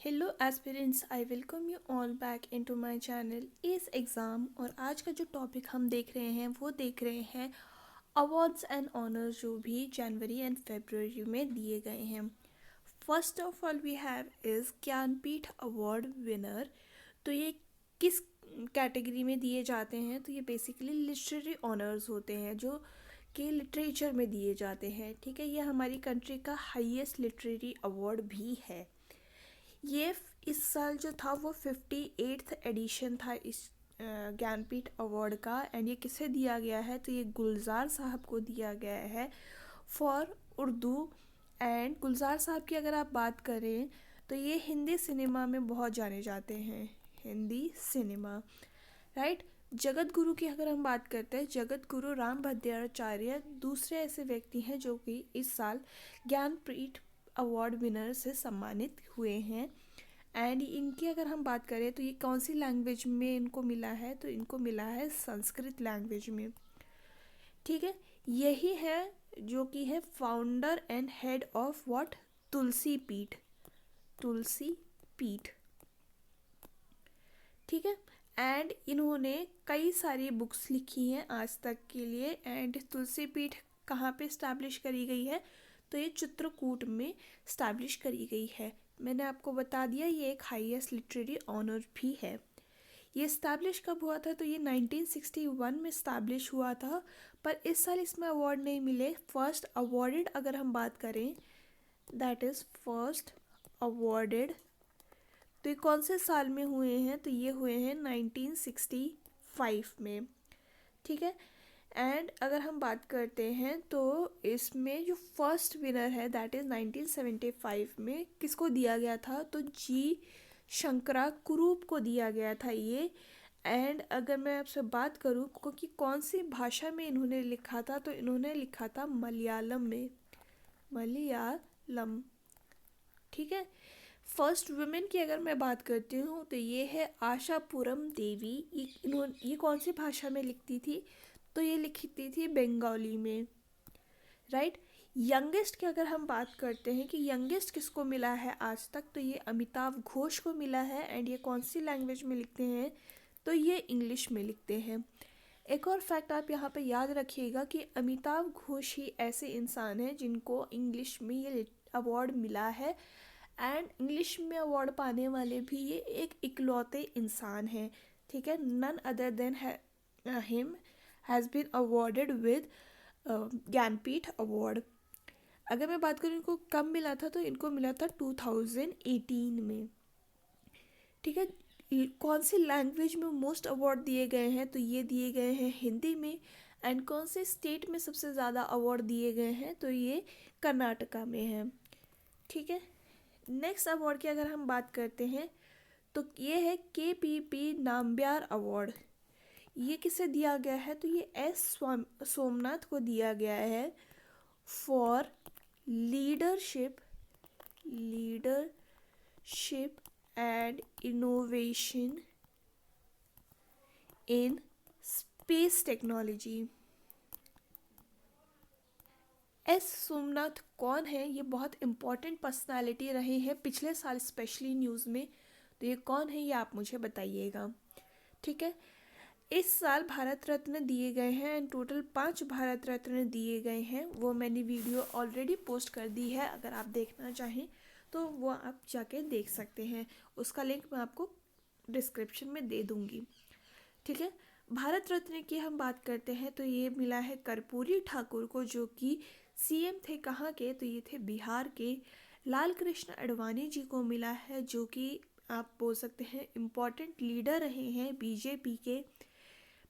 Hello aspirants, I welcome you all back into my channel इस exam. और आज का जो टॉपिक हम देख रहे हैं वो देख रहे हैं अवार्ड्स एंड ऑनर्स जो भी जनवरी एंड फरवरी में दिए गए हैं। First of all we have is Jnanpith award winner. तो ये किस कैटेगरी में दिए जाते हैं? तो ये बेसिकली लिटरेरी ऑनर्स होते हैं जो कि लिटरेचर में दिए जाते हैं। ठीक है, ये हमारी कंट्री का हाईएस्ट लिटरेरी अवार्ड भी है। ये इस साल जो था वो 58th एडिशन था इस ज्ञानपीठ अवार्ड का। एंड ये किसे दिया गया है? तो ये गुलजार साहब को दिया गया है फॉर उर्दू। एंड गुलजार साहब की अगर आप बात करें तो ये हिंदी सिनेमा में बहुत जाने जाते हैं, हिंदी सिनेमा, राइट। जगत गुरु की अगर हम बात करते हैं, जगत गुरु राम भद्राचार्य दूसरे ऐसे व्यक्ति हैं जो कि इस साल ज्ञानपीठ अवार्ड विनर से सम्मानित हुए हैं। एंड इनकी अगर हम बात करें तो ये कौन सी लैंग्वेज में इनको मिला है? तो इनको मिला है संस्कृत लैंग्वेज में। ठीक है, यही है जो कि है founder and head of what? Tulsi Peeth, Tulsi पीठ। ठीक है, एंड इन्होंने कई सारी बुक्स लिखी हैं आज तक के लिए। एंड तुलसी पीठ कहाँ पे इस्टेब्लिश करी गई है? तो ये चित्रकूट में इस्टेब्लिश करी गई है। मैंने आपको बता दिया ये एक हाईएस्ट लिटरेरी ऑनर भी है। ये इस्टेब्लिश कब हुआ था? तो ये 1961 में इस्टेब्लिश हुआ था, पर इस साल इसमें अवार्ड नहीं मिले। फर्स्ट अवॉर्डेड अगर हम बात करें, दैट इज़ फर्स्ट अवॉर्डेड, तो ये कौन से साल में हुए हैं? तो ये हुए हैं 1965 में। ठीक है, एंड अगर हम बात करते हैं तो इसमें जो फर्स्ट विनर है दैट इज़ 1975 में किसको दिया गया था? तो जी शंकरा कुरूप को दिया गया था ये। एंड अगर मैं आपसे बात करूँ कि कौन सी भाषा में इन्होंने लिखा था, तो इन्होंने लिखा था मलयालम में, मलयालम। ठीक है, फर्स्ट वुमेन की अगर मैं बात करती हूँ तो ये है आशापुरम देवी। ये कौन सी भाषा में लिखती थी? तो ये लिखती थी बंगाली में, राइट। यंगेस्ट की अगर हम बात करते हैं कि यंगेस्ट किसको मिला है आज तक, तो ये अमिताभ घोष को मिला है। एंड ये कौन सी लैंग्वेज में लिखते हैं? तो ये इंग्लिश में लिखते हैं। एक और फैक्ट आप यहाँ पे याद रखिएगा कि अमिताभ घोष ही ऐसे इंसान हैं जिनको इंग्लिश में ये अवार्ड मिला है। एंड इंग्लिश में अवार्ड पाने वाले भी ये एक इकलौते इंसान हैं। ठीक है, none other than him has been awarded with Jnanpith award. अगर मैं बात करूँ इनको कब मिला था, तो इनको मिला था 2018 में। ठीक है, कौन सी लैंग्वेज में मोस्ट अवार्ड दिए गए हैं? तो ये दिए गए हैं हिंदी में। एंड कौन से स्टेट में सबसे ज़्यादा अवार्ड दिए गए हैं? तो ये कर्नाटका में है। ठीक है, नेक्स्ट अवार्ड की अगर हम बात करते हैं तो ये है KPP नाम्बियार अवार्ड। ये किसे दिया गया है? तो ये सोमनाथ को दिया गया है for leadership, leadership and innovation in space technology. Somnath कौन है? ये बहुत इम्पॉर्टेंट पर्सनालिटी रहे हैं पिछले साल स्पेशली न्यूज़ में। तो ये कौन है ये आप मुझे बताइएगा। ठीक है, इस साल भारत रत्न दिए गए हैं। एंड टोटल 5 भारत रत्न दिए गए हैं। वो मैंने वीडियो ऑलरेडी पोस्ट कर दी है, अगर आप देखना चाहें तो वो आप जाके देख सकते हैं। उसका लिंक मैं आपको डिस्क्रिप्शन में दे दूँगी। ठीक है, भारत रत्न की हम बात करते हैं तो ये मिला है कर्पूरी ठाकुर को, जो कि CM थे कहाँ के? तो ये थे बिहार के। लाल कृष्ण आडवाणी जी को मिला है, जो कि आप बोल सकते हैं इम्पॉर्टेंट लीडर रहे हैं BJP के।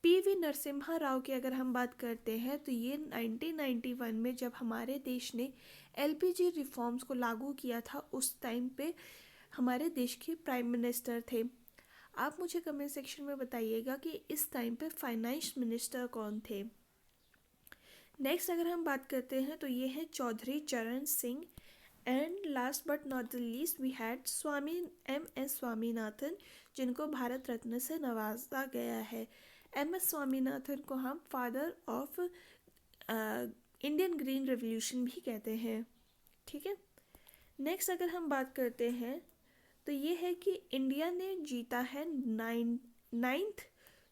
PV नरसिम्हा राव की अगर हम बात करते हैं तो ये 1991 में जब हमारे देश ने LPG रिफॉर्म्स को लागू किया था उस टाइम पे हमारे देश के प्राइम मिनिस्टर थे। आप मुझे कमेंट सेक्शन में बताइएगा कि इस टाइम पे फाइनेंस मिनिस्टर कौन थे। नेक्स्ट अगर हम बात करते हैं तो ये है Chaudhary Charan Singh. And last but not the least we had Swami MS Swaminathan, जिनको भारत रत्न से नवाजा गया है। MS स्वामीनाथन को हम father of Indian green revolution भी कहते हैं। ठीक है, नेक्स्ट अगर हम बात करते हैं तो ये है कि इंडिया ने जीता है ninth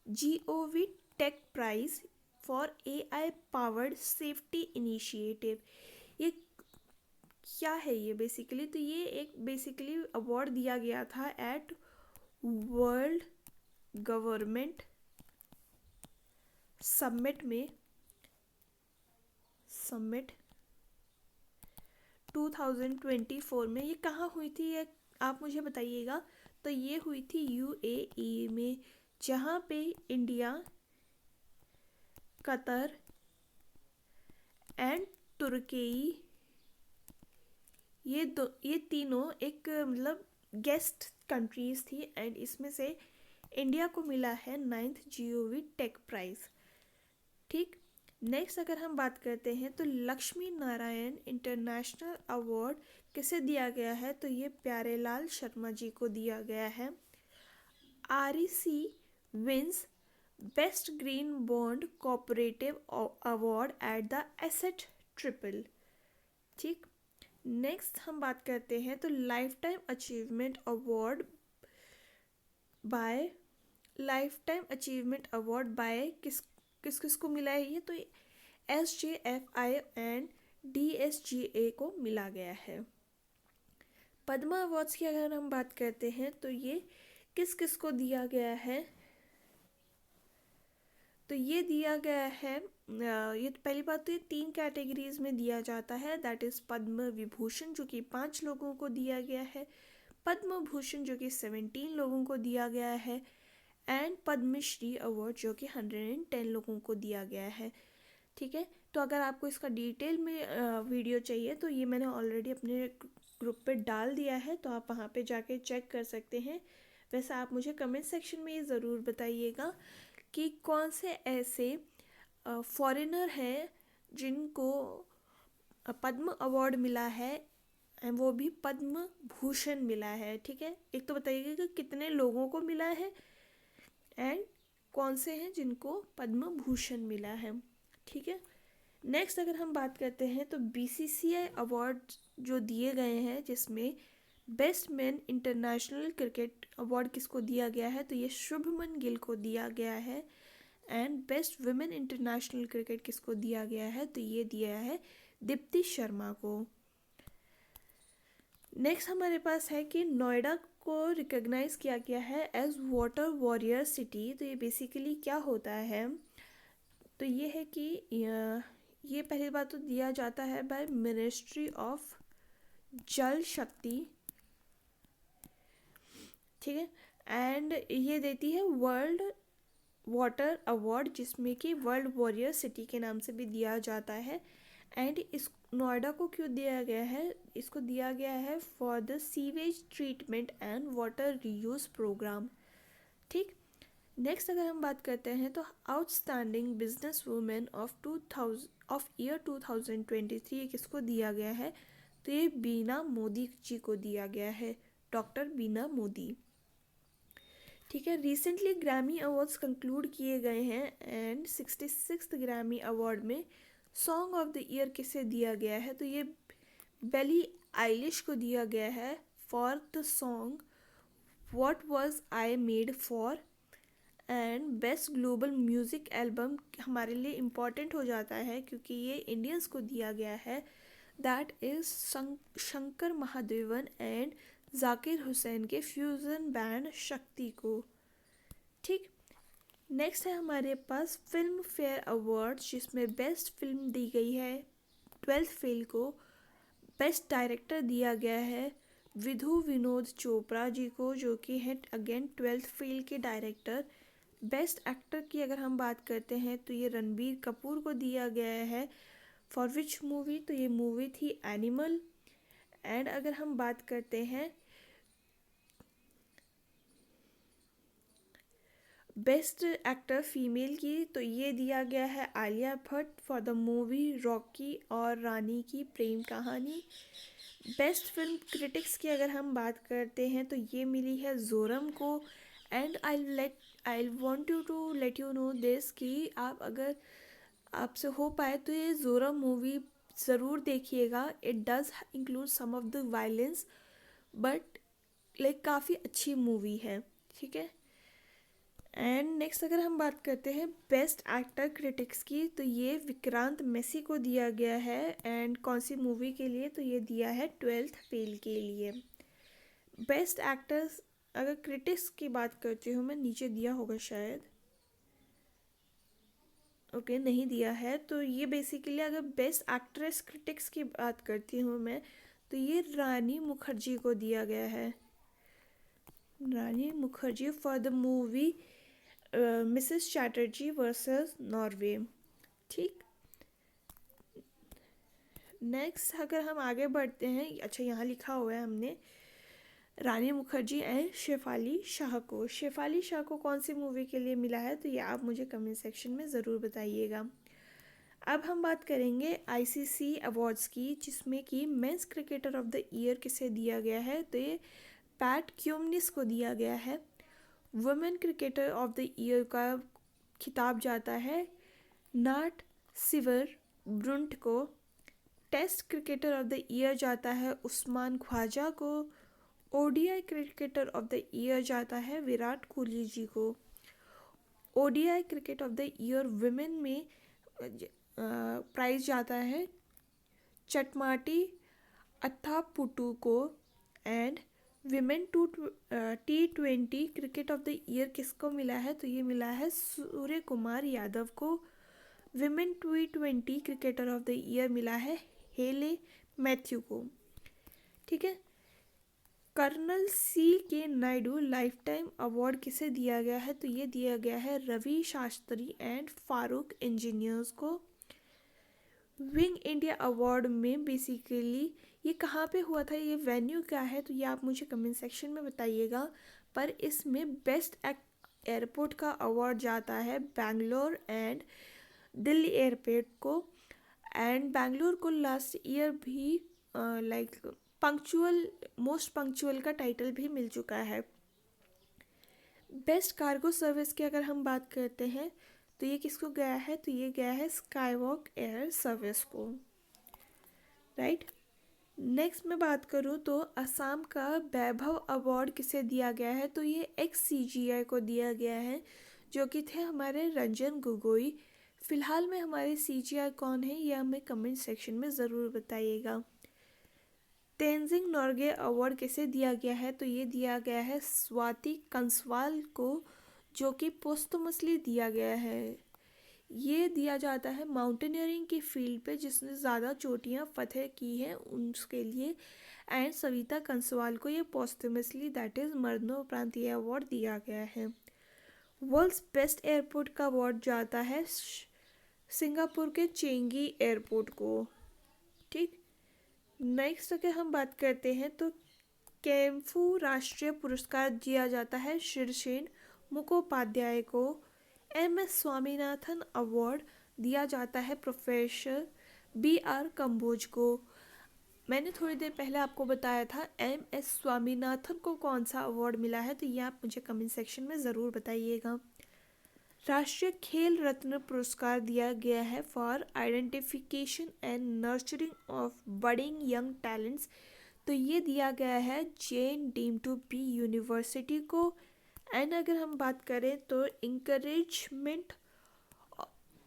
GOV tech prize for AI powered safety initiative. ये क्या है ये बेसिकली? तो ये एक बेसिकली अवार्ड दिया गया था एट वर्ल्ड गवर्नमेंट समिट 2024 में। ये कहाँ हुई थी ये आप मुझे बताइएगा। तो ये हुई थी UAE में, जहाँ पे इंडिया, कतर एंड तुर्की, ये तीनों एक मतलब गेस्ट कंट्रीज थी, एंड इसमें से इंडिया को मिला है 9th GOV टेक प्राइज। ठीक, नेक्स्ट अगर हम बात करते हैं तो लक्ष्मी नारायण इंटरनेशनल अवार्ड किसे दिया गया है? तो ये प्यारेलाल शर्मा जी को दिया गया है। REC wins best green bond cooperative award at the asset triple. ठीक, नेक्स्ट हम बात करते हैं तो life time achievement award by किस किस को मिला है? ये तो SJFI एंड DSGA को मिला गया है। पद्मा अवार्ड्स की अगर हम बात करते हैं तो ये किस किस को दिया गया है? तो ये दिया गया है, ये पहली बात तो ये 3 कैटेगरीज में दिया जाता है, दैट इज़ पद्म विभूषण जो कि 5 लोगों को दिया गया है, पद्म भूषण जो कि 17 लोगों को दिया गया है, एंड पद्मश्री अवार्ड जो कि 110 लोगों को दिया गया है। ठीक है, तो अगर आपको इसका डिटेल में वीडियो चाहिए तो ये मैंने ऑलरेडी अपने ग्रुप पे डाल दिया है, तो आप वहाँ पे जाके चेक कर सकते हैं। वैसे आप मुझे कमेंट सेक्शन में ये ज़रूर बताइएगा कि कौन से ऐसे फॉरेनर हैं जिनको पद्म अवार्ड मिला है, एंड वो भी पद्म भूषण मिला है। ठीक है, एक तो बताइएगा कि कितने लोगों को मिला है एंड कौन से हैं जिनको पद्म भूषण मिला है। ठीक है, नेक्स्ट अगर हम बात करते हैं तो BCCI अवार्ड जो दिए गए हैं, जिसमें best man international cricket award किसको दिया गया है? तो ये शुभमन गिल को दिया गया है। And best women international cricket किसको दिया गया है? तो ये दिया है दीप्ति शर्मा को। नेक्स्ट हमारे पास है कि नोएडा को रिकॉग्नाइज किया गया है एज वाटर वॉरियर सिटी। तो ये बेसिकली क्या होता है? तो ये है कि ये पहली बात तो दिया जाता है बाय मिनिस्ट्री ऑफ जल शक्ति। ठीक है, एंड ये देती है वर्ल्ड वाटर अवार्ड, जिसमें कि वर्ल्ड वॉरियर सिटी के नाम से भी दिया जाता है। एंड इस नोएडा को क्यों दिया गया है? इसको दिया गया है for the sewage treatment and water reuse program. ठीक, नेक्स्ट अगर हम बात करते हैं तो outstanding business women of year 2023 किसको दिया गया है? तो ये बीना मोदी जी को दिया गया है, डॉक्टर बीना मोदी। ठीक है, रिसेंटली ग्रैमी अवार्ड्स कंक्लूड किए गए हैं, एंड 66th ग्रैमी अवार्ड में सॉन्ग ऑफ द ईयर किसे दिया गया है? तो ये बेली आइलिश को दिया गया है for the song what was I made for. And best global music album हमारे लिए इम्पॉर्टेंट हो जाता है क्योंकि ये इंडियंस को दिया गया है, that is Shankar Mahadevan and Zakir Hussain के फ्यूज़न बैंड शक्ति को। ठीक, नेक्स्ट है हमारे पास फिल्म फेयर अवार्ड्स, जिसमें बेस्ट फिल्म दी गई है 12th फेल को। बेस्ट डायरेक्टर दिया गया है विधु विनोद चोपड़ा जी को, जो कि है अगेन 12th फेल के डायरेक्टर। बेस्ट एक्टर की अगर हम बात करते हैं तो ये रणबीर कपूर को दिया गया है फॉर विच मूवी? तो ये मूवी थी एनिमल। एंड अगर हम बात करते हैं बेस्ट एक्टर फीमेल की, तो ये दिया गया है Alia Bhatt for the movie Rocky और रानी की प्रेम कहानी। बेस्ट फिल्म क्रिटिक्स की अगर हम बात करते हैं तो ये मिली है जोरम को। And I want you to let you know this कि आप अगर आपसे हो पाए तो ये जोरम मूवी ज़रूर देखिएगा। It does include some of the violence, but like काफ़ी अच्छी मूवी है, ठीक है। एंड नेक्स्ट अगर हम बात करते हैं बेस्ट एक्टर क्रिटिक्स की, तो ये विक्रांत मैसी को दिया गया है। एंड कौन सी मूवी के लिए, तो ये दिया है 12th फेल के लिए। बेस्ट एक्टर्स अगर क्रिटिक्स की बात करती हूँ मैं, नीचे दिया होगा शायद, ओके नहीं दिया है। तो ये बेसिकली अगर बेस्ट एक्ट्रेस क्रिटिक्स की बात करती हूँ मैं, तो ये रानी मुखर्जी को दिया गया है। Rani Mukherjee for the movie Mrs Chatterjee versus Norway, ठीक। नेक्स्ट अगर हम आगे बढ़ते हैं, अच्छा यहाँ लिखा हुआ है हमने रानी मुखर्जी एंड शेफाली शाह को। शेफाली शाह को कौन सी मूवी के लिए मिला है, तो ये आप मुझे कमेंट सेक्शन में ज़रूर बताइएगा। अब हम बात करेंगे आईसीसी अवार्ड्स की, जिसमें कि men's cricketer of the year किसे दिया गया है, तो ये पैट क्यूमनिस को दिया गया है। Women cricketer of the year का खिताब जाता है नाट सिवर ब्रुंट को। Test cricketer of the year जाता है उस्मान ख्वाजा को। ODI cricketer of the year जाता है विराट कोहली जी को। ODI cricket of the year women में प्राइज जाता है चटमाटी अथापुटू को। And women T20 cricket of the year किसको मिला है, तो ये मिला है सूर्य कुमार यादव को। Women T20 cricketer of the year मिला है हेले मैथ्यू को, ठीक है। Colonel C.K. Naidu life time award किसे दिया गया है, तो ये दिया गया है रवि शास्त्री एंड फारूक इंजीनियर्स को। विंग इंडिया अवार्ड में बेसिकली ये कहाँ पे हुआ था, ये वेन्यू क्या है, तो ये आप मुझे कमेंट सेक्शन में बताइएगा। पर इसमें बेस्ट एयरपोर्ट का अवार्ड जाता है बेंगलोर एंड दिल्ली एयरपोर्ट को। एंड बेंगलोर को लास्ट ईयर भी लाइक पंक्चुअल मोस्ट पंक्चुअल का टाइटल भी मिल चुका है। बेस्ट कार्गो सर्विस की अगर हम बात करते हैं, तो ये किसको गया है, तो ये गया है स्काईवॉक एयर सर्विस को, राइट। नेक्स्ट मैं बात करूँ तो असम का वैभव अवार्ड किसे दिया गया है, तो ये XCGI को दिया गया है, जो कि थे हमारे रंजन गोगोई। फ़िलहाल में हमारे CGI कौन है, ये हमें कमेंट सेक्शन में ज़रूर बताइएगा। तेंजिंग नोर्गे अवार्ड किसे दिया गया है, तो ये दिया गया है स्वाति कंसवाल को, जो कि पोस्टमसली दिया गया है। ये दिया जाता है माउंटेनियरिंग की फील्ड पे जिसने ज़्यादा चोटियाँ फतह की हैं उसके लिए। एंड सविता कंसवाल को ये पोस्टमसली दैट इज़ मरणोपरांत ये अवार्ड दिया गया है। वर्ल्ड्स बेस्ट एयरपोर्ट का अवार्ड जाता है सिंगापुर के चेंगी एयरपोर्ट को, ठीक। नेक्स्ट अगर हम बात करते हैं तो कैम्फू राष्ट्रीय पुरस्कार दिया जाता है शीर्षेन मुखोपाध्याय को। MS स्वामीनाथन अवार्ड दिया जाता है प्रोफेसर BR कंबोज को। मैंने थोड़ी देर पहले आपको बताया था MS स्वामीनाथन को कौन सा अवार्ड मिला है, तो ये आप मुझे कमेंट सेक्शन में ज़रूर बताइएगा। राष्ट्रीय खेल रत्न पुरस्कार दिया गया है for identification and nurturing of budding young talents, तो ये दिया गया है Jain deem to be university को। एंड अगर हम बात करें तो encouragement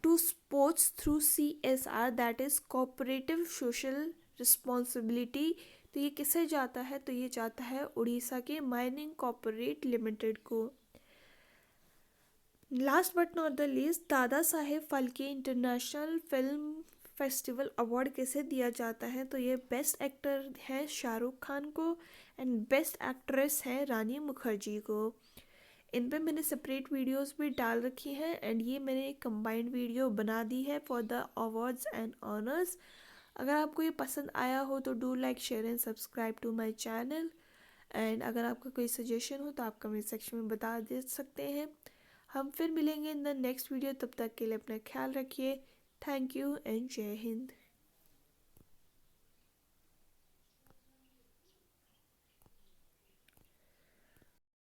to sports through CSR that is cooperative social responsibility, तो ये किसे जाता है, तो ये जाता है उड़ीसा के माइनिंग कॉर्पोरेट लिमिटेड को। Last but not the least Dada Saheb Phalke international film festival award किसे दिया जाता है, तो ये बेस्ट एक्टर है शाहरुख खान को एंड बेस्ट एक्ट्रेस है रानी मुखर्जी को। इन पे मैंने सेपरेट वीडियोस भी डाल रखी हैं एंड ये मैंने एक कंबाइंड वीडियो बना दी है for the awards and honours. अगर आपको ये पसंद आया हो तो do like share and subscribe to my channel. And अगर आपका कोई सजेशन हो तो आप कमेंट सेक्शन में बता दे सकते हैं। हम फिर मिलेंगे इन द नेक्स्ट वीडियो, तब तक के लिए अपना ख्याल रखिए। थैंक यू एंड जय हिंद।